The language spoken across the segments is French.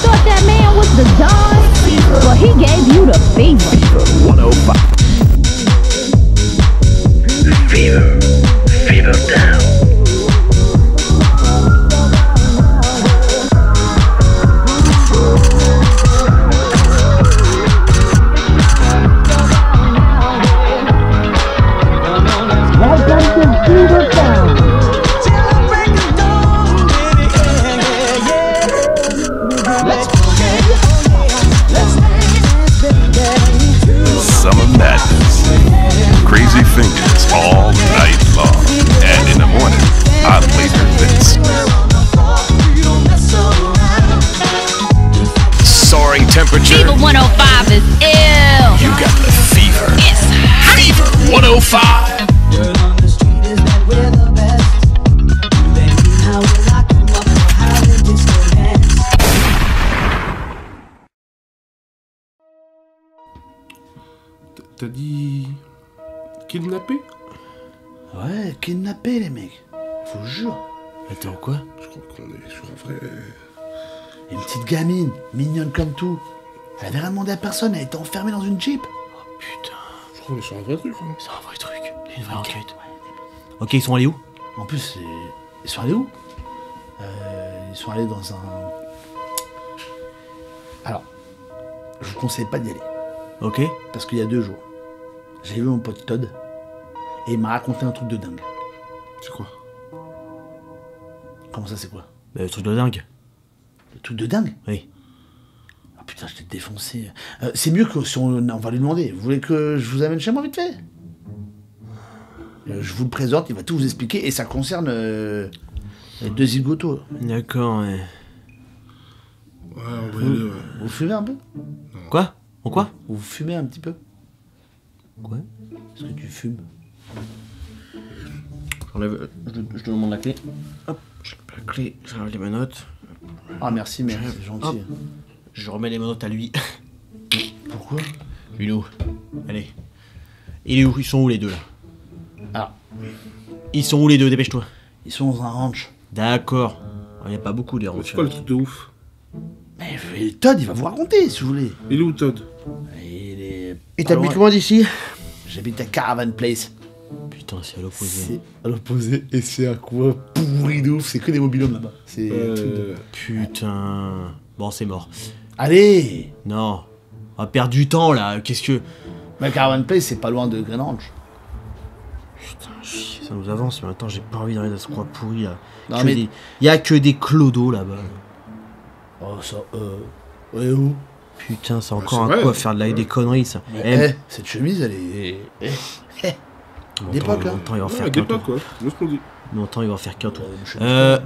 thought that man was the Don? Well, he gave you the fever. 105. Fever. Fever down. Summer madness, crazy fingers all night long, and in the morning, I play through this. Soaring temperature. Fever 105 is ill. You got the fever. It's hot. Fever 105. T'as dit... kidnappé? Ouais, kidnappé les mecs. Je vous jure. Attends, quoi? Je crois qu'on est sur un vrai... Une petite gamine, mignonne comme tout. Elle avait rien demandé à personne, elle était enfermée dans une Jeep. Oh putain, je crois qu'on est sur un vrai truc. Hein. C'est un vrai truc, une vraie enquête. Ok, ils sont allés où? En plus, ils sont allés où? Ils sont allés dans un... Alors, je vous conseille pas d'y aller. Ok. Parce qu'il y a 2 jours, j'ai vu mon pote Todd et il m'a raconté un truc de dingue. C'est quoi? Comment ça, c'est quoi? Bah, le truc de dingue. Le truc de dingue? Oui. Ah putain, je t'ai défoncé. C'est mieux que si on va lui demander. Vous voulez que je vous amène chez moi vite fait? Je vous le présente, il va tout vous expliquer et ça concerne les 2 zigotos. D'accord, ouais. Ouais, on va y aller, ouais. Vous fumez un peu? Quoi? En quoi? Vous fumez un petit peu? Quoi? Est-ce que tu fumes? J'enlève... Je te demande la clé. Hop, je la clé, j'enlève les menottes. Ah merci, mec, c'est gentil. Hop. Je remets les menottes à lui. Pourquoi? Il est où? Allez. Il est où? Ils sont où les deux là? Ah, Ils sont où les deux? Dépêche-toi. ils sont dans un ranch. D'accord. Il n'y a pas beaucoup des ranchs. C'est quoi le truc de ouf? Mais Todd, il va vous raconter si vous voulez. Il est où Todd? Il est... Et pas t'habites loin. loin d'ici? J'habite à Caravan Place. Putain, c'est à l'opposé. C'est à l'opposé et c'est un coin pourri de ouf. C'est que des mobilhomes là-bas. C'est... Putain. Bon, c'est mort. Allez! Non. On va perdre du temps là. Qu'est-ce que... Mais Caravan Place, c'est pas loin de Green Ranch. Putain, chier, ça nous avance, mais attends, j'ai pas envie d'aller dans ce coin pourri là. Non, Que mais- des- y a que des clodos là-bas. Oh, ça, ouais, où? Putain, c'est c'est encore un vrai. coup à faire des conneries ça. Cette chemise, elle est... d'époque, hein. Longtemps, il va en Ouais, faire des qu'un pas tour. quoi. C'est ce qu'on dit. Longtemps, il va en faire qu'un tour. une chemise.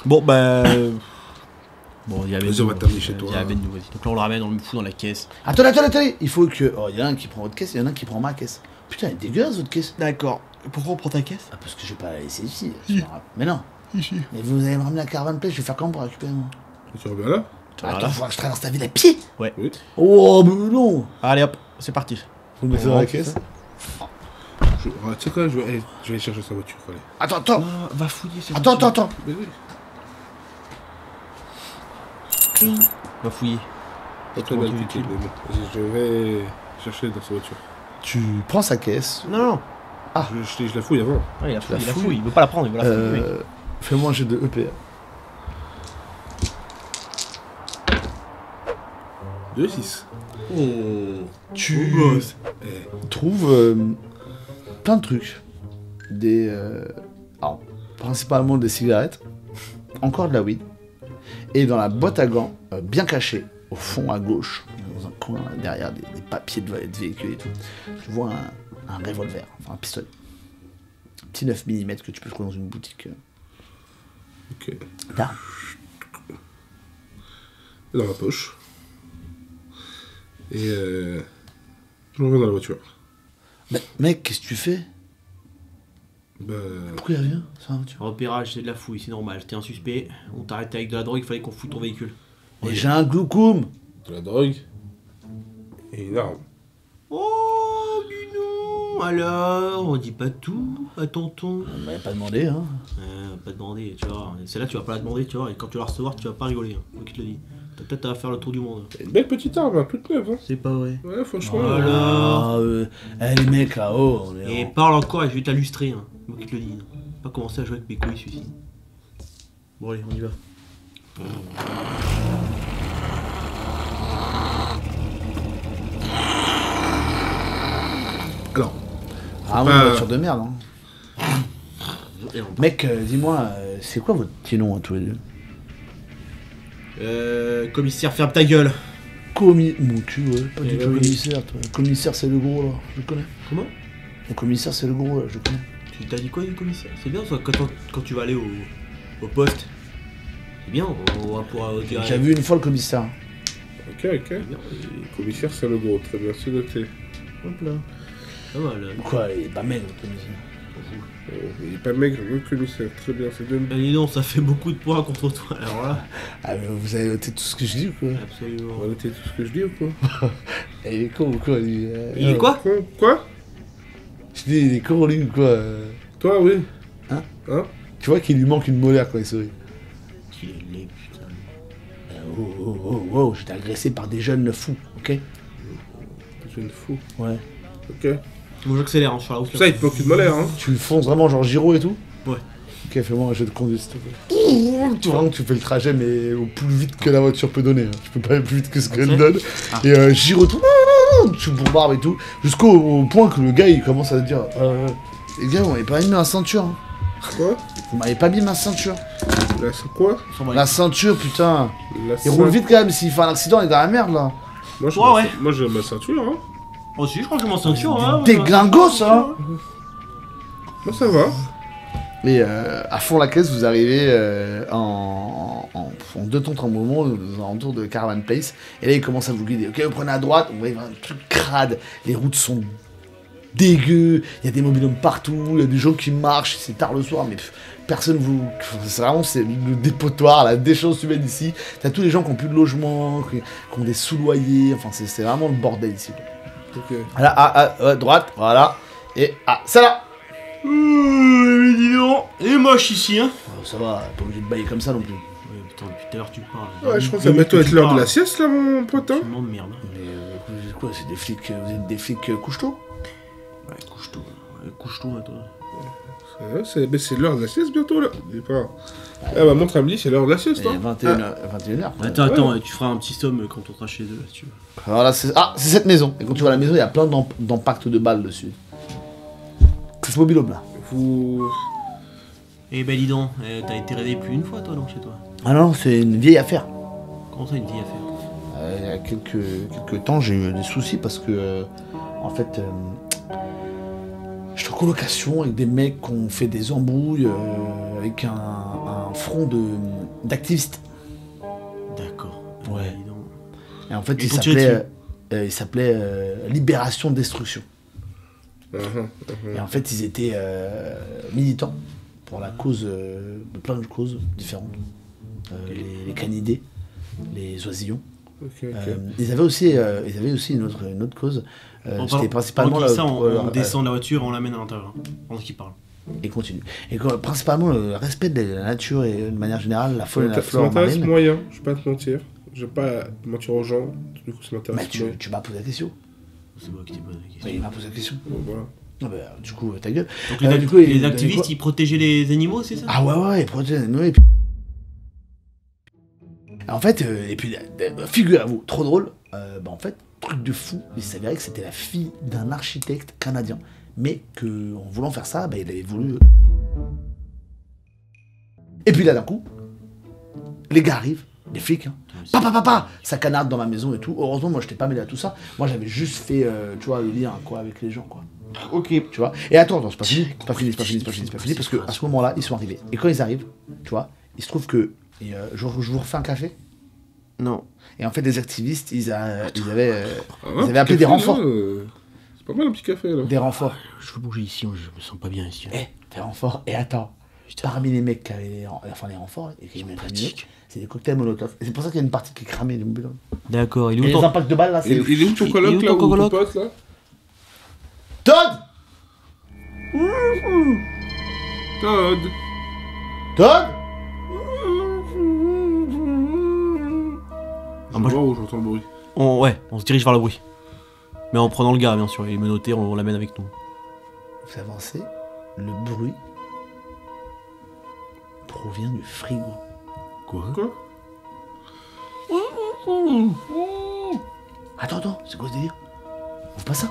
Bon, bah... Bon, il y avait Vas-y, on va t'amener chez toi. Il y avait nous, vas-y. Donc là, on le ramène, on le fout dans la caisse. Attendez. Il faut que... Oh, il y en a un qui prend votre caisse, il y en a un qui prend ma caisse. Putain, elle est dégueulasse, votre caisse. D'accord. Pourquoi on prend ta caisse? Ah, parce que je vais pas la laisser ici. Mais non. Mais vous allez me ramener à Caravan Place, je vais faire comment pour récupérer moi? Tu reviens là? Attends, faut que je traverse ta ville à pied. Ouais. Oui. Oh, mais non. Allez hop, c'est parti. Vous me mettez dans la caisse? Tu sais quoi, je vais aller chercher sa voiture. Allez. Attends. Va fouiller, c'est Attends. Mais oui. Va fouiller. Pas très mal piqué, mais bon. Vas-y, je vais chercher dans sa voiture. Tu prends sa caisse. Non. Je la fouille avant. Ouais, il a fouillé, fouille. il veut pas la prendre, il veut la fouiller. Fais-moi un jet de EPA. 2-6. Tu gosse. trouves plein de trucs. Alors, principalement des cigarettes, encore de la weed, et dans la boîte à gants, bien cachée, au fond à gauche, dans un coin derrière des papiers de véhicule et tout, tu vois un revolver, enfin un pistolet. Un petit 9 mm que tu peux trouver dans une boutique. Ok. Là. Dans la poche. Et je reviens dans la voiture. Mais mec, qu'est-ce que tu fais? Bah. Pourquoi il revient sur la voiture? Repérage, c'est de la fouille, c'est normal. T'es un suspect, on t'arrête avec de la drogue, il fallait qu'on foute ton véhicule. Mais j'ai un gloukoum. De la drogue. Et une arme. Oh, dis non. Alors, on dit pas tout à tonton. On m'avait pas demandé, hein. Pas demander, tu vois. Celle-là, tu vas pas la demander, tu vois. Et quand tu vas la recevoir, tu vas pas rigoler. Hein. Moi qui te le dis. T'as peut-être à faire le tour du monde. Une belle petite arme, hein, toute neuve. Hein. C'est pas vrai. Ouais, franchement. Voilà. Les mecs là-haut, on est Et parle encore et je vais t'illustrer. Hein. Moi qui te le dis. Hein. Pas commencer à jouer avec mes couilles, celui-ci. Bon, allez, on y va. Alors. Ah, pas- une voiture de merde. Hein. Mec, dis-moi, c'est quoi votre petit nom à tous les deux? Commissaire, ferme ta gueule. Mon cul, ouais. Pas du Eh tout oui. commissaire, toi. Commissaire, c'est le gros, là. Je connais. Comment? Mon commissaire, c'est le gros, là. Je connais. Tu t'as dit quoi, du commissaire? C'est bien, ça, quand tu vas aller au poste. C'est bien, on va pouvoir dire. J'ai vu une fois le commissaire. Ok, ok. Commissaire, c'est le gros. Très bien, c'est noté. Hop là. Pas mal. Quoi, il est pas maigre, le commissaire. Il est pas maigre, le commissaire. Très bien, c'est bien. Dis donc, ça fait beaucoup de points contre toi. Alors là, Ah, mais vous avez noté tout ce que je dis ou quoi? absolument. On va noter tout ce que je dis ou quoi? Il est con ou quoi, lui? Il est quoi? Quoi? Je dis, il est con, lui, ou quoi? Toi, oui. Hein? Hein? Tu vois qu'il lui manque une molaire quand il sourit. Qu'il est laid, putain. Oh, j'étais agressé par des jeunes fous, ok? Je ne fous. Ouais. Ok. Bon, j'accélère, hein, sur la route. Ça, il te manque une molaire, hein? Tu fonces vraiment genre Giro et tout? Ouais. Ok, fais-moi un jeu de conduite, s'il te plaît. Tu vraiment que tu fais le trajet, mais au plus vite que la voiture peut donner. Hein. Tu peux pas aller plus vite que ce qu'elle donne. Ah. Et Giro tout, tu bombardes et tout. Jusqu'au point que le gars, il commence à te dire les gars, vous m'avez pas mis ma ceinture. Hein. Quoi? Vous m'avez pas mis ma ceinture. Là, c'est quoi? La ceinture, putain. La Il roule vite quand même, s'il fait un accident, il est dans la merde, là. Moi, je Ouais. Moi, j'ai ma ceinture, hein. Oh, si, je crois que j'ai mon ceinture, hein. Déglingo, ça. Moi, ça va. Et à fond la caisse, vous arrivez en deux temps en moment aux alentours de Caravan Place. Et là, il commence à vous guider. Ok, vous prenez à droite, vous voyez un truc crade. Les routes sont dégueu. Il y a des mobilhomes partout. Il y a des gens qui marchent. C'est tard le soir, mais personne vous. C'est vraiment le dépotoir, la déchéance humaine ici. T'as tous les gens qui ont plus de logement, qui ont des sous-loyers. Enfin, c'est vraiment le bordel ici. Ok. Là, à droite, voilà. Et ça là. Mais dis donc, il est moche ici, hein. Oh, ça va, pas obligé de bailler comme ça non plus. Ouais, putain, depuis tout à l'heure, tu parles. Ouais, je crois que ça va bientôt être l'heure de la sieste, là, mon pote, hein. Tu m'emmerdes. Mais vous êtes quoi, c'est des flics, vous êtes des flics couche-tôt? Ouais, couche-toi. Ouais, couche-toi, toi. Mais c'est l'heure de la sieste bientôt, là. Dis pas. Ah bah, montre à midi, c'est l'heure de la sieste, C'est hein. 21h. Attends, tu feras un petit somme quand on sera chez eux, là, si tu veux. Alors là, c'est cette maison. Et quand tu vois la maison, il y a plein d'impacts de balles dessus. C'est ce mobilhome là. Vous... Eh ben dis donc, t'as été réveillé plus d'une fois toi donc chez toi. Ah non, c'est une vieille affaire. Comment ça une vieille affaire? Il y a quelques temps, j'ai eu des soucis parce que, en fait, j'étais en colocation avec des mecs qui ont fait des embrouilles avec un front d'activistes. D'accord. Ouais. Dis donc. Et en fait, Et il ton tiré s'appelait Libération Destruction. Uh-huh. Et en fait, ils étaient militants pour la cause, de plein de causes différentes. Les canidés, les oisillons. Ok. Ils avaient aussi une autre cause. C'était principalement pendant qu'il dit ça, on leur- descend de la voiture et on l'amène à l'intérieur. Pendant qu'il parle. et continue. Et principalement le respect de la nature et de manière générale, la faune et la Ça flore m'intéresse marine. moyen, je vais pas te mentir. Je vais pas mentir aux gens, du coup ça Mais m'intéresse moyen. tu m'as posé la question. C'est moi qui t'ai posé la question. Mais il m'a posé la question. Bon, voilà. Ah bah, du coup, ta gueule. Donc Du coup, les il- activistes, quoi ils protégeaient les animaux, c'est ça? Ah ouais, protéger les animaux, et puis... En fait, et puis, figurez-vous, trop drôle, en fait, truc de fou, il s'avérait que c'était la fille d'un architecte canadien, mais que en voulant faire ça, il avait voulu... Et puis là, d'un coup, les gars arrivent, les flics, hein. Papa, ça canarde dans ma maison et tout. Heureusement, moi, je t'ai pas mêlé à tout ça. Moi, j'avais juste fait, tu vois, le lien, quoi, avec les gens, quoi. Ok. Tu vois. Et attends, c'est pas fini, parce que à ce moment-là, ils sont arrivés. Et quand ils arrivent, tu vois, il se trouve que je vous refais un café. Non. Et en fait, les activistes, ils avaient Ah, appelé des café, renforts. là, c'est pas mal un petit café là. Des renforts. Je veux bouger ici, je me sens pas bien ici. Des renforts. Et attends, parmi les mecs qui avaient les renforts, et qui Sympathique. c'est des cocktails Molotov. Et c'est pour ça qu'il y a une partie qui est cramée, les mobiles. D'accord, il Et est les où ton... impacts de balles, là, c'est... Il est où ton Il est coloc où là, ton ou ton coloc pote là? Todd Todd. Je moi, vois où j'entends le bruit. on se dirige vers le bruit. Mais en prenant le gars, bien sûr, il est menotté, on l'amène avec nous. Vous avancez, le bruit provient du frigo. Quoi? Attends, c'est quoi ce délire? Ouvre pas ça.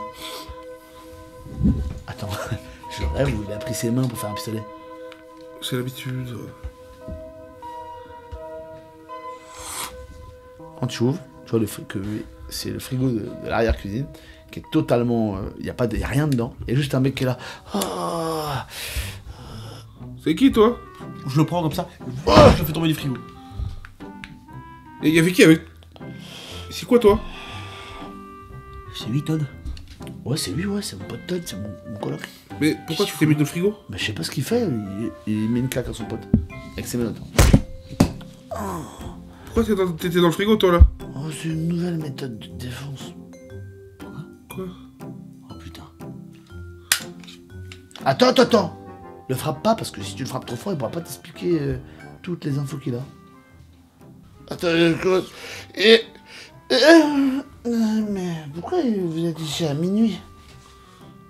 Attends, je rêve où il a pris ses mains pour faire un pistolet. C'est l'habitude. Quand tu ouvres, tu vois que c'est le frigo de l'arrière-cuisine qui est totalement... Il n'y a rien dedans. Il y a juste un mec qui est là. Ah. C'est qui, toi? Je le prends comme ça, je le fais tomber du frigo. Et y'avait qui avec... C'est quoi, toi? C'est lui, Todd. Ouais, c'est lui, c'est mon pote Todd, c'est mon coloc. Mais pourquoi tu t'es mis dans le frigo? Bah, je sais pas ce qu'il fait, il met une claque à son pote. Avec ses menottes. Pourquoi t'étais dans le frigo, toi, là? Oh, c'est une nouvelle méthode de défense. Quoi? Oh putain. Attends. Le frappe pas, parce que si tu le frappes trop fort, il pourra pas t'expliquer toutes les infos qu'il a. Attends, mais pourquoi vous êtes ici à minuit?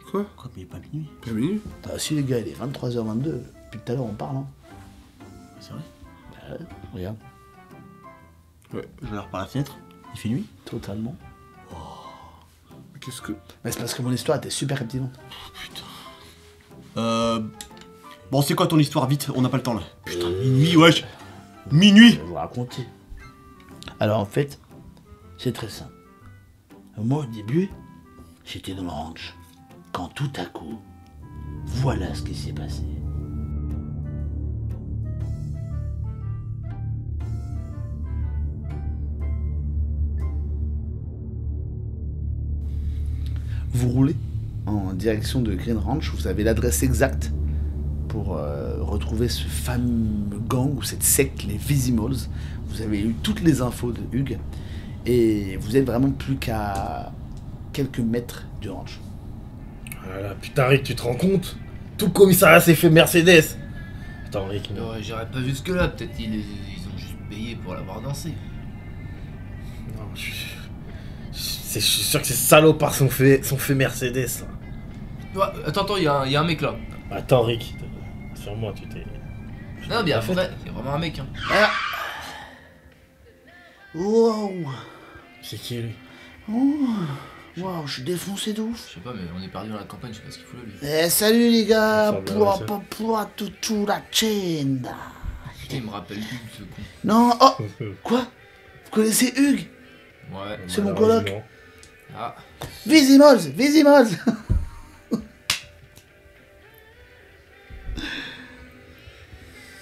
Quoi? Quoi, mais il est pas minuit? Pas minuit? Si les gars, il est 23h22, depuis tout à l'heure on parle, hein. C'est vrai? Bah ouais, regarde. Je regarde par la fenêtre, il fait nuit. Totalement. Mais qu'est-ce que... Mais c'est parce que mon histoire était super captivante. Bon, c'est quoi ton histoire, vite? On n'a pas le temps, là. Putain, minuit, wesh. Minuit. Je vais vous raconter. Alors en fait, c'est très simple. Moi au début, j'étais dans le ranch. Quand tout à coup, voilà ce qui s'est passé. Vous roulez en direction de Green Ranch, vous avez l'adresse exacte pour retrouver ce fameux gang ou cette secte, les Vizimals. Vous avez eu toutes les infos de Hugues et vous êtes vraiment plus qu'à quelques mètres du ranch. Voilà, putain Rick, tu te rends compte? Tout le commissariat s'est fait Mercedes. Attends Rick, non. Ouais, j'irai pas jusque là, peut-être ils ont juste payé pour l'avoir dansé. Non, je suis sûr que ces salopards sont fait Mercedes. Là. Ouais, attends, il y a un mec là. Attends Rick, sur moi tu t'es... Non, bien vrai, il y a vraiment un mec. Hein. Ah. Wow. C'est qui lui? Wow, je suis défoncé de ouf. Je sais pas, mais on est perdu dans la campagne, je sais pas ce qu'il fout là lui. Eh, salut les gars, Ça va, pour tout la chaîne. Putain, il me rappelle Hugues ce con. Non, oh, quoi? Vous connaissez Hugues? Ouais. C'est mon coloc. Ah, Vizimals.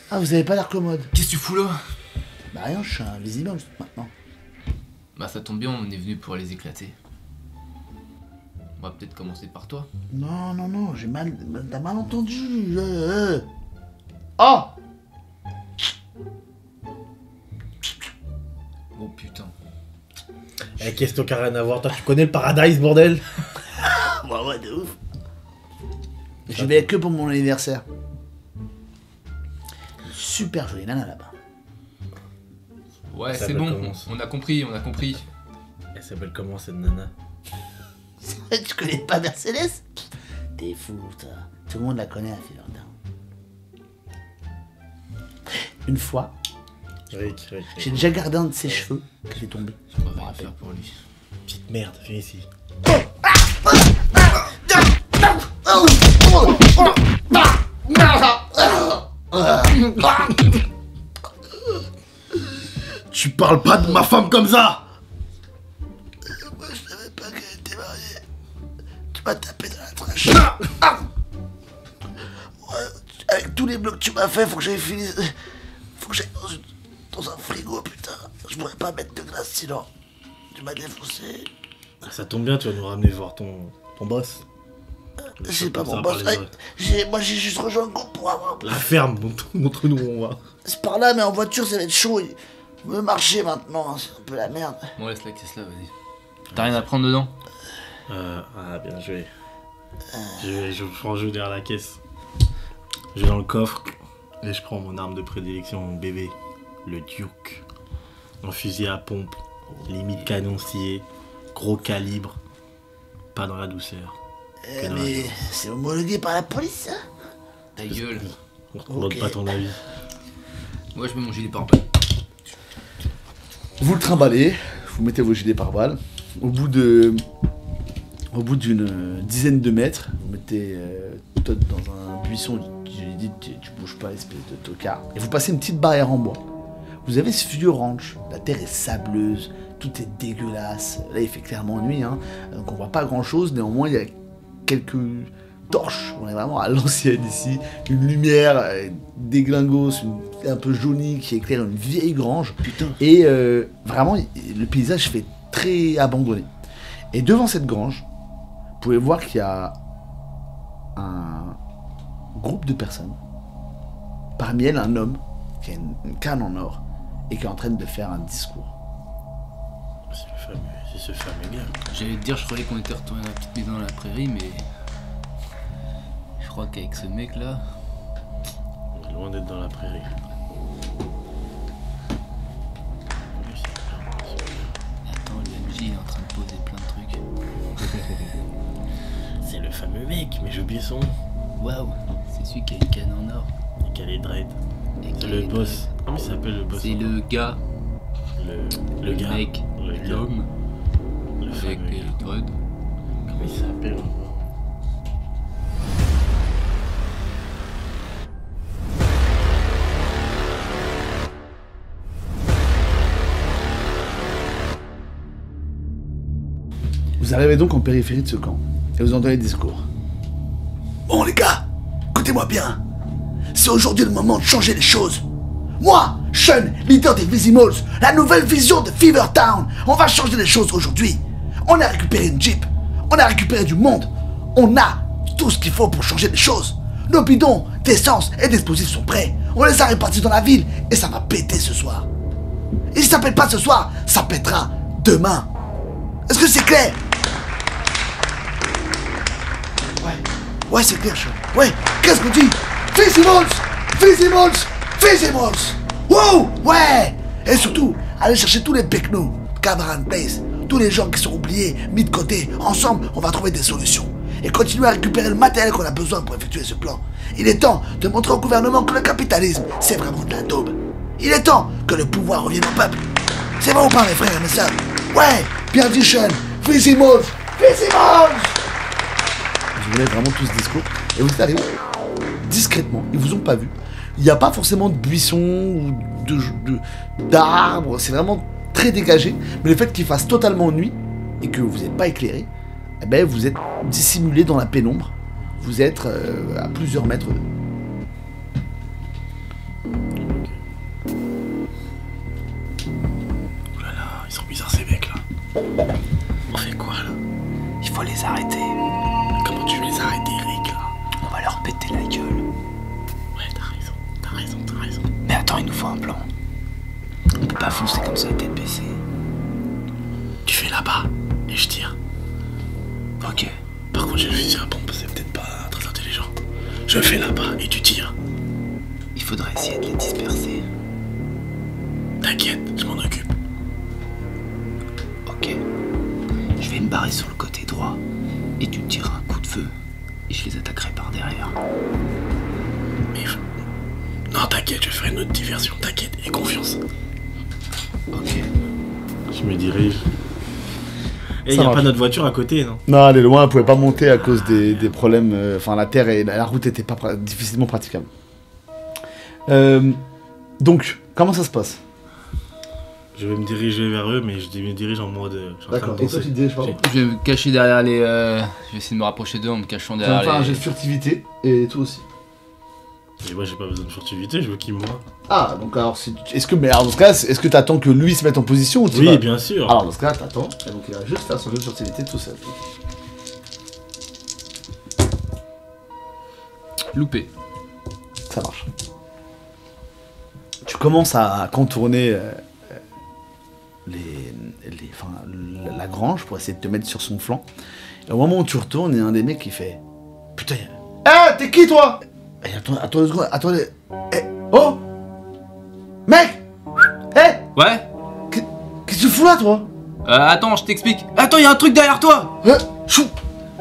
Ah, vous avez pas l'air commode. qu'est-ce que tu fous là? Bah rien, je suis un Vizimals maintenant. Bah ça tombe bien, on est venu pour les éclater. On va peut-être commencer par toi. Non, t'as mal entendu. Oh! Oh putain. Eh, qu'est-ce que t'as rien à voir? Toi, tu connais le Paradise, bordel? Ouais, de ouf. Je vais que pour mon anniversaire. Une super jolie nana là-bas. Ouais, Ça c'est va, bon, commence. on a compris. Elle s'appelle comment cette nana? Tu connais pas Mercedes? T'es fou, toi. Tout le monde la connaît, la fille d'Orda. Une fois, Rick. j'ai déjà gardé un de ses cheveux qui est tombé. Je peux rien faire pour lui. Petite merde, viens ici. Tu parles pas de ma femme comme ça! Moi, je savais pas qu'elle était mariée. Tu m'as tapé dans la tronche. Ouais, avec tous les blocs que tu m'as fait, faut que j'aille finir. Faut que j'aille dans un frigo, putain. Je pourrais pas mettre de glace sinon. Tu m'as défoncé. Ça tombe bien, tu vas nous ramener voir ton boss. C'est pas Ça mon va boss. parler Moi, j'ai juste rejoint le groupe pour avoir. La ferme, montre-nous où on va. C'est par là, mais en voiture, ça va être chaud. On veut marcher maintenant, hein, c'est un peu la merde. Bon, laisse la caisse là, vas-y. T'as rien à prendre dedans? Bien joué. Je prends un jeu derrière la caisse. Je vais dans le coffre et je prends mon arme de prédilection, mon bébé, le Duke. Un fusil à pompe Limite canon scié, gros calibre, pas dans la douceur. Que dans la Mais violence. c'est homologué par la police, ça? Ta gueule. On te demande pas ton avis. Moi, je mets mon gilet pare-balles. Vous le trimballez, vous mettez vos gilets pare-balles. Au bout d'une dizaine de mètres, vous mettez Todd dans un buisson. Je lui dis, tu bouges pas, espèce de tocard. Et vous passez une petite barrière en bois. Vous avez ce vieux ranch. La terre est sableuse, tout est dégueulasse. Là, il fait clairement nuit, hein, donc on voit pas grand-chose. Néanmoins, il y a quelques torches. On est vraiment à l'ancienne ici. Une lumière déglingos, un peu jaunie, qui éclaire une vieille grange. Putain. Et vraiment, le paysage fait très abandonné. Et devant cette grange, vous pouvez voir qu'il y a un groupe de personnes. Parmi elles, un homme qui a une canne en or et qui est en train de faire un discours. C'est ce fameux gars. J'allais te dire, je croyais qu'on était retourné à la petite maison dans la prairie, mais. Je crois qu'avec ce mec-là. On est loin d'être dans la prairie. Attends, le MJ est en train de poser plein de trucs. C'est le fameux mec, mais j'ai oublié son nom. Waouh, c'est celui qui a une canne en or. Et qui a les dreads. Et qui C'est a le les boss. Comment il s'appelle le boss? C'est le gars, Le gars. mec, Le gars. l'homme, Le fameux avec les gars. dreads. Comment il s'appelle encore? Vous arrivez donc en périphérie de ce camp et vous entendez le discours. Bon les gars, écoutez-moi bien. C'est aujourd'hui le moment de changer les choses. Moi, Sean, leader des Vizimals, la nouvelle vision de Fever Town, on va changer les choses aujourd'hui. On a récupéré une Jeep, on a récupéré du monde, on a tout ce qu'il faut pour changer les choses. Nos bidons d'essence et d'explosifs sont prêts. On les a répartis dans la ville et ça va péter ce soir. Et si ça pète pas ce soir, ça pètera demain. Est-ce que c'est clair? Ouais, c'est clair, Sean. Ouais, qu'est-ce qu'on dit? Vizimals! Vizimals! Vizimals! Wow! Ouais! Et surtout, allez chercher tous les Pekno, Cameron Place, tous les gens qui sont oubliés, mis de côté. Ensemble, on va trouver des solutions. Et continuer à récupérer le matériel qu'on a besoin pour effectuer ce plan. Il est temps de montrer au gouvernement que le capitalisme, c'est vraiment de la daube. Il est temps que le pouvoir revienne au peuple. C'est vrai ou pas, mes frères et mes sœurs? Ouais! Bien dit, Sean! Vizimals! Vizimals! Vous voulez vraiment tout ce discours et vous êtes arrivés discrètement, ils vous ont pas vu. Il n'y a pas forcément de buissons ou d'arbres, c'est vraiment très dégagé. Mais le fait qu'il fasse totalement nuit et que vous n'êtes pas éclairé, eh ben vous êtes dissimulé dans la pénombre. Vous êtes à plusieurs mètres d'eux. Oh là là, ils sont bizarres ces mecs là. On fait quoi là? Il faut les arrêter. Comment tu veux les arrêter, Rick là? On va leur péter la gueule. Ouais, t'as raison. Mais attends, il nous faut un plan. On peut pas foncer comme ça, tête baissée. Tu fais là-bas et je tire. Ok. Par contre, j'ai le fusil à pompe, c'est peut-être pas très intelligent. Je fais là-bas et tu tires. Il faudrait essayer de les disperser. T'inquiète, je m'en occupe. Ok. Je vais me barrer sur le côté droit. Et tu tires un coup de feu. Et je les attaquerai par derrière. Mais... Non, t'inquiète, je ferai une autre diversion, t'inquiète, aie confiance. Ok. Je me dirige. Et Ça y a marche. pas notre voiture à côté, non? Non, elle est loin, elle pouvait pas monter à cause des problèmes. Enfin, la terre et la route étaient pas difficilement praticables. Donc, comment ça se passe? Je vais me diriger vers eux, mais je me dirige en mode... je suis en train de danser. te diriges pardon? Je vais me cacher derrière les. Je vais essayer de me rapprocher d'eux en me cachant Tu vas derrière faire un les. jet de furtivité et toi aussi. Et moi, j'ai pas besoin de furtivité, je veux qu'il me voit. Ah, donc alors, est-ce que, mais alors dans ce cas, est-ce que t'attends que lui se mette en position ou tu vas... Oui, bien sûr. Alors dans ce cas, t'attends, et donc il va juste faire son jeu de furtivité tout seul. Loupé. Ça marche. Tu commences à contourner la grange pour essayer de te mettre sur son flanc. Et au moment où tu retournes, il y a un des mecs qui fait... Putain, t'es qui toi? Eh, attends 2 secondes, attends... Oh Mec Ouais. Qu'est-ce Qu'est-ce que tu fous là, toi? Attends, je t'explique. Attends, il y a un truc derrière toi. Chou.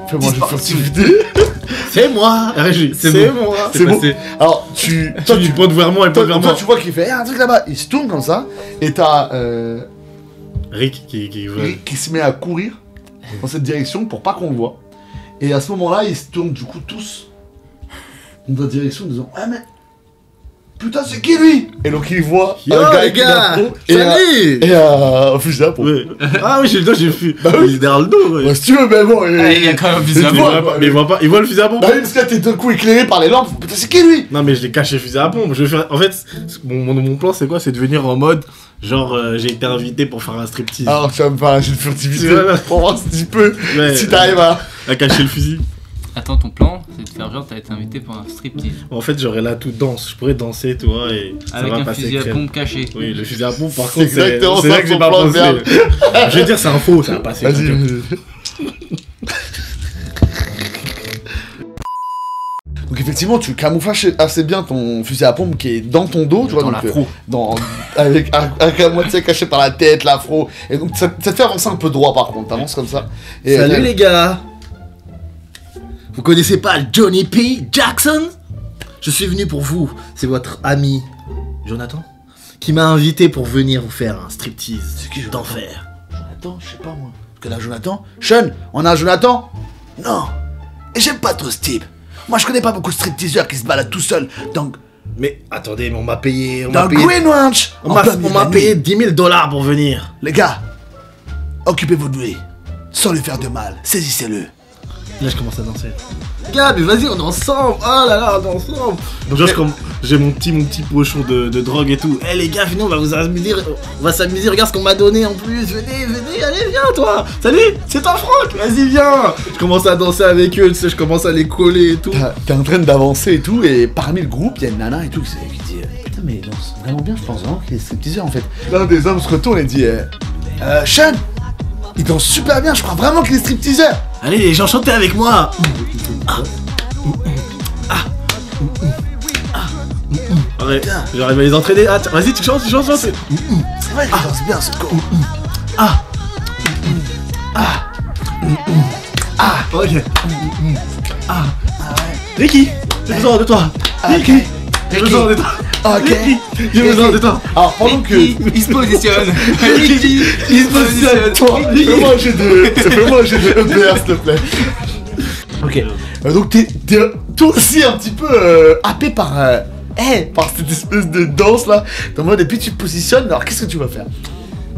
Fais-moi une furtivité. C'est moi, Régis, c'est moi. C'est bon. Alors, toi, tu pointes vers moi, elle pointe vers toi, moi. tu vois qu'il fait un truc là-bas. Il se tourne comme ça. Et t'as Rick qui veut. Rick qui se met à courir dans cette direction pour pas qu'on le voit. Et à ce moment-là, ils se tournent du coup tous dans la direction en disant ah mais putain c'est qui lui? Et donc il voit Yo, un gars les gars, et un fusil à pompe. Ouais. Ah oui, j'ai le fusil. Bah oui. Il est derrière le dos, ouais. Ouais, si tu veux, mais bon. Il y a quand même un fusil à tu pompe. vois, Mais il voit pas, il voit le fusil à pompe. Bah oui, parce que là t'es d'un coup éclairé par les lampes. Putain c'est qui lui? Non mais je l'ai caché le fusil à pompe. Je vais faire... En fait, mon plan c'est quoi? C'est de venir en mode genre j'ai été invité pour faire un striptease. Alors tu vas me faire un jeu de furtivité Ouais. pour voir si tu peux, Ouais. si t'arrives à... cacher le fusil. Attends, ton plan, c'est de faire genre t'as été invité pour un striptease. En fait, j'aurais là tout danse. Je pourrais danser, tu vois, et ça Avec va un passer fusil à crème. pompe caché. Oui, le fusil à pompe, par C'est contre, c'est exactement ça, là que j'ai ton pas plan de pensé. merde. Je vais dire, c'est un faux, ça va passer. Vas-y, vas-y. Donc effectivement, tu camouflages assez bien ton fusil à pompe qui est dans ton dos, tu vois, Dans donc l'afro. avec à moitié caché par la tête, l'afro, et donc ça te fait avancer un peu droit par contre, t'avances comme ça. Et Salut les gars. Vous connaissez pas Johnny P. Jackson? Je suis venu pour vous. C'est votre ami Jonathan qui m'a invité pour venir vous faire un striptease. C'est qui, Jonathan? d'enfer. Jonathan, je sais pas moi. Parce que là, Jonathan, Sean, on a un Jonathan? Non. Et j'aime pas trop ce type. Moi, je connais pas beaucoup de stripteaseurs qui se baladent tout seuls dans Mais attendez, mais on m'a payé. dans Greenwich. On m'a payé $10 000 pour venir. Les gars, occupez-vous de lui, sans lui faire de mal. Saisissez-le. Là, je commence à danser. Gars, mais vas-y, on est ensemble. Oh là là, on est ensemble. Donc, genre, j'ai mon petit pochon de drogue et tout. Eh les gars, venez, on va s'amuser. Regarde ce qu'on m'a donné en plus. Venez, allez, viens, toi. Salut, c'est toi, Franck. Vas-y, viens. Je commence à danser avec eux, tu sais, je commence à les coller et tout. T'es en train d'avancer et tout, et parmi le groupe, il y a une nana et tout qui dit putain, mais il danse vraiment bien, je pense, hein, qu'il est stripteaseur en fait. L'un des hommes se retourne et dit Sean, il danse super bien, je crois vraiment qu'il est stripteaseur. Allez, les gens, chantez avec moi. Ouais, j'arrive à les entraîner. Ah, tiens, vas-y, tu chantes. C'est vrai qu'il danse bien ce con. Ok. Ricky, j'ai besoin de toi. Ricky, j'ai besoin de toi. Ok. Ricky, j'ai besoin de toi. Alors pendant que... Il se positionne. Ricky, Il se positionne. Toi, fais-moi un jet de EPR s'il te plaît. Ok. Donc t'es toi aussi un petit peu happé par cette espèce de danse là. Dans le mode, et puis tu te positionnes, alors qu'est-ce que tu vas faire?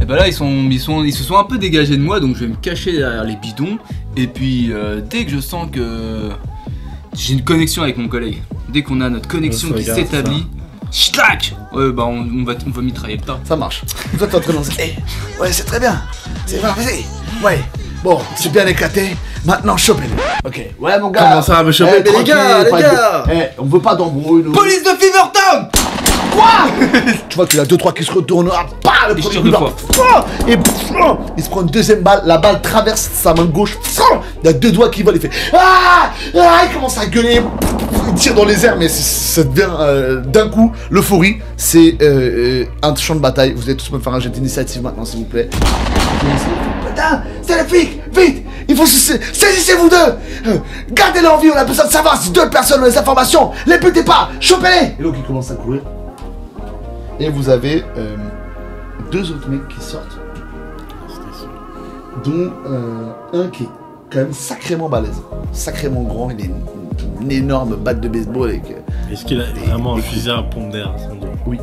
Et bah là ils se sont un peu dégagés de moi, donc je vais me cacher derrière les bidons. Et puis dès que je sens que j'ai une connexion avec mon collègue, dès qu'on a notre connexion qui s'établit, Schlack! Ouais bah on va mitrailler le tas. Ça marche. Toi t'es en train de danser. Ouais c'est très bien. C'est bien, vas-y. Ouais. Bon, c'est bien éclaté. Maintenant chopez-le. Ok. Ouais mon gars. Comment ça me choper? Mais les gars, on veut pas d'embrouille nous. Police de Fevertown! Tu vois qu'il y a 2-3 qui se retournent. Ah, bah, le Et je premier tire deux coup, et il se prend une deuxième balle. La balle traverse sa main gauche. Il y a 2 doigts qui volent. Il fait il commence à gueuler. Il tire dans les airs, mais ça devient d'un coup l'euphorie. C'est un champ de bataille. Vous allez tous me faire un jet d'initiative maintenant, s'il vous plaît. Putain, c'est les flics. Vite, il faut saisissez-vous deux. Gardez-les en vie. On a besoin de savoir si 2 personnes ont les informations. Les butez pas. Chopez-les. Et donc il commence à courir. Et vous avez 2 autres mecs qui sortent, dont un qui est quand même sacrément balèze, sacrément grand, il a une énorme batte de baseball avec... Est-ce qu'il a vraiment un fusil à pompe d'air à son dos? Oui.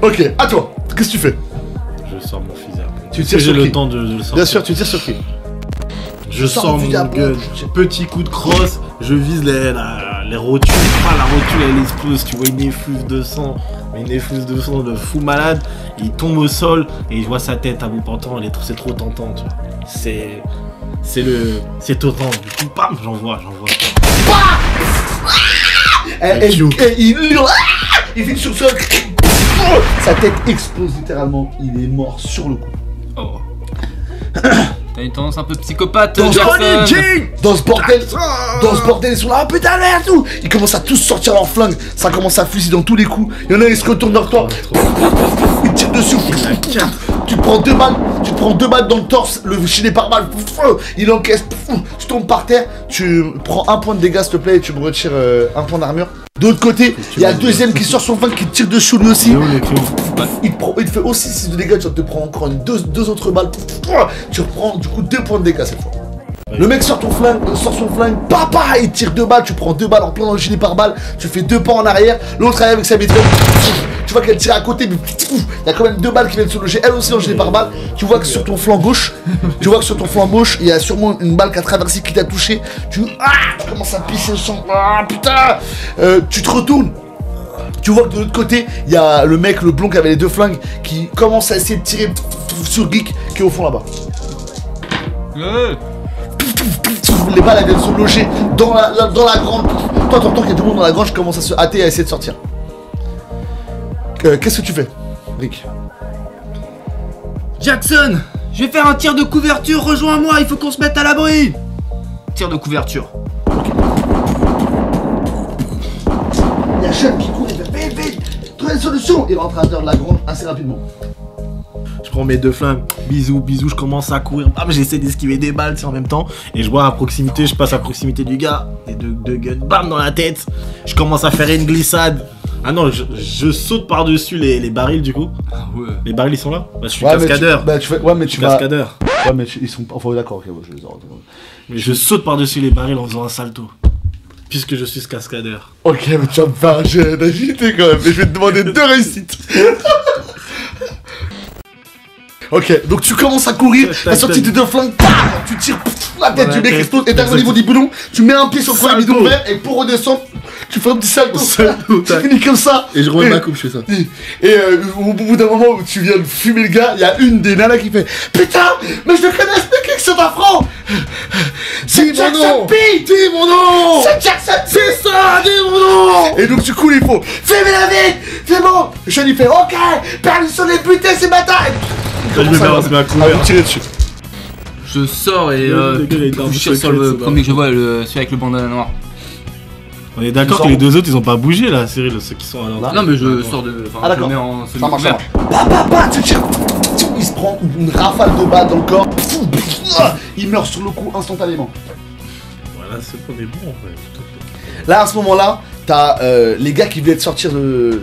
Ok, à toi, qu'est-ce que tu fais? Je sors mon fusil à pompe. Tu tires J'ai sur le qui? temps de le sortir. Bien sûr, tu tires sur qui? Je sors sors mon mon fusil à pompe. gun, petit coup de crosse, je vise les rotules. Ah, la rotule elle explose, tu vois une effluve de sang, de fou malade. Il tombe au sol et je vois sa tête à bout portant, c'est trop tentant, tu vois. C'est tentant, du coup, bam, j'envoie. Et il hurle, il fait sur le sol, sa tête explose littéralement, il est mort sur le coup. Oh. T'as une tendance un peu psychopathe, Dans Jackson. Dans ce bordel, ils sont là, oh putain merde, tout. Ils commencent à tous sortir leurs flingues, ça commence à fusiller dans tous les coups. Il y en a, ils se retournent vers toi, ils tirent dessus. Tu te prends 2 balles dans le torse, le gilet pare-balles, il encaisse, tu tombes par terre, tu prends 1 point de dégâts s'il te plaît et tu me retires 1 point d'armure. De l'autre côté, il y a le deuxième qui sort son flingue qui tire dessus lui aussi. Il te fait aussi 6 de dégâts, tu te prends encore 2 autres balles. Tu reprends du coup 2 points de dégâts cette fois. Le mec sort son flingue, papa, il tire 2 balles, tu prends 2 balles en plein dans le gilet par-balle, tu fais 2 pas en arrière, l'autre arrive avec sa mitrailleuse. Tu vois qu'elle tire à côté, mais il y a quand même 2 balles qui viennent se loger, elle aussi en gilet par-balle. Tu vois que sur ton flanc gauche, il y a sûrement une balle qui a traversé, qui t'a touché. Tu commences à pisser le sang, putain. Tu te retournes. Tu vois que de l'autre côté, il y a le mec, le blond qui avait les 2 flingues, qui commence à essayer de tirer sur Geek qui est au fond là-bas. Les balles elles viennent se loger dans la grange. Toi t'entends qu'il y a du monde dans la grange qui commence à se hâter et à essayer de sortir. Qu'est-ce que tu fais, Rick? Jackson, je vais faire un tir de couverture, rejoins-moi, il faut qu'on se mette à l'abri. Tir de couverture. Il y a Sean qui court, il fait vite, trouve une solution. Il rentre à l'intérieur de la grange assez rapidement. Je prends mes 2 flingues, bisous, je commence à courir, j'essaie d'esquiver des balles en même temps, et je vois à proximité, je passe à proximité du gars, et 2 guns, bam dans la tête, je commence à faire une glissade. Ah non, je saute par-dessus les barils du coup. Ah ouais. Les barils ils sont là? Bah je suis cascadeur. Je suis cascadeur. Ouais mais ils sont... Enfin d'accord, ok, je les aurai. Mais je saute par-dessus les barils en faisant un salto. Puisque je suis cascadeur. Ok, mais tu vas me faire un jet d'agilité quand même, et je vais te demander 2 réussites. Ok, donc tu commences à courir, la sortie de 2 flingues, tu tires la tête du mec explose et t'arrives au niveau du boulon, tu mets un pied sur le premier bidon vert et pour redescendre, tu fais un petit salto, tu finis comme ça. Et je remets ma coupe, je fais ça. Et au bout d'un moment où tu viens de fumer le gars, il y a une des nanas qui fait putain, mais je le connais ce mec avec ce affront. C'est Jackson P. Dis mon nom. C'est Jackson P. C'est ça, dis mon nom. Et donc du coup il faut fais-moi la vie, c'est bon. Sean il fait ok, personne n'est buté ces bâtards. Je me mets à courir. Tirer dessus. Je sors et je tire sur le premier que je vois, celui avec le bandana noir. On est d'accord que les 2 autres ils ont pas bougé là, Cyril, ceux qui sont à l'entrée. Non mais je sors de... Ah d'accord, je me mets en ça marche, ça marche. Tu tires. Il se prend une rafale de balles dans le corps. Il meurt sur le coup instantanément. Voilà, c'est qu'on est bon en fait. Là à ce moment-là, t'as les gars qui venaient de sortir de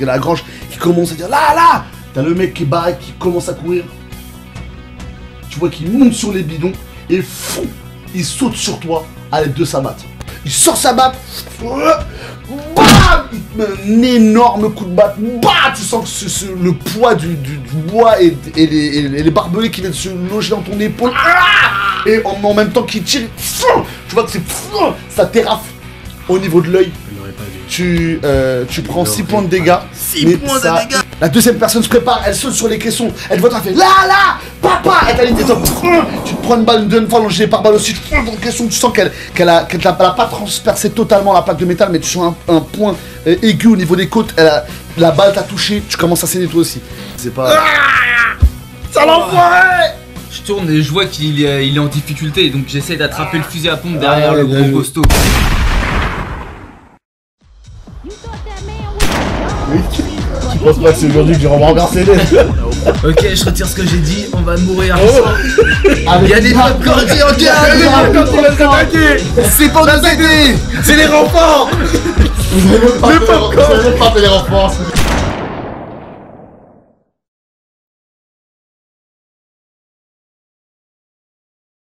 la grange qui commencent à dire là. T'as le mec qui est barré qui commence à courir. Tu vois qu'il monte sur les bidons et fou, il saute sur toi à l'aide de sa batte. Il sort sa batte, bam, il te met un énorme coup de batte. Bah, tu sens que le poids du bois et les barbelés qui viennent se loger dans ton épaule. Et en même temps qu'il tire, tu vois que ça terraffe au niveau de l'œil. Tu prends 6 points de dégâts. 6 points de dégâts. La deuxième personne se prépare, elle saute sur les caissons, elle voit, elle fait là, papa, elle t'a dit, tu te prends une balle, une fois longée par balle aussi, dans le caisson, tu sens qu'elle a pas transpercé totalement la plaque de métal, mais tu sens un point aigu au niveau des côtes, la balle t'a touché, tu commences à saigner toi aussi. C'est pas... Ça l'enfoiré. Je tourne et je vois qu'il est en difficulté, donc j'essaie d'attraper le fusil à pompe derrière le gros costaud. Tu penses pas que c'est aujourd'hui que j'ai renversé les... Ok, je retire ce que j'ai dit, on va mourir. Il y a des popcorn qui regardent. C'est pour nous aider. C'est les renforts. Vous avez même pas fait les renforts.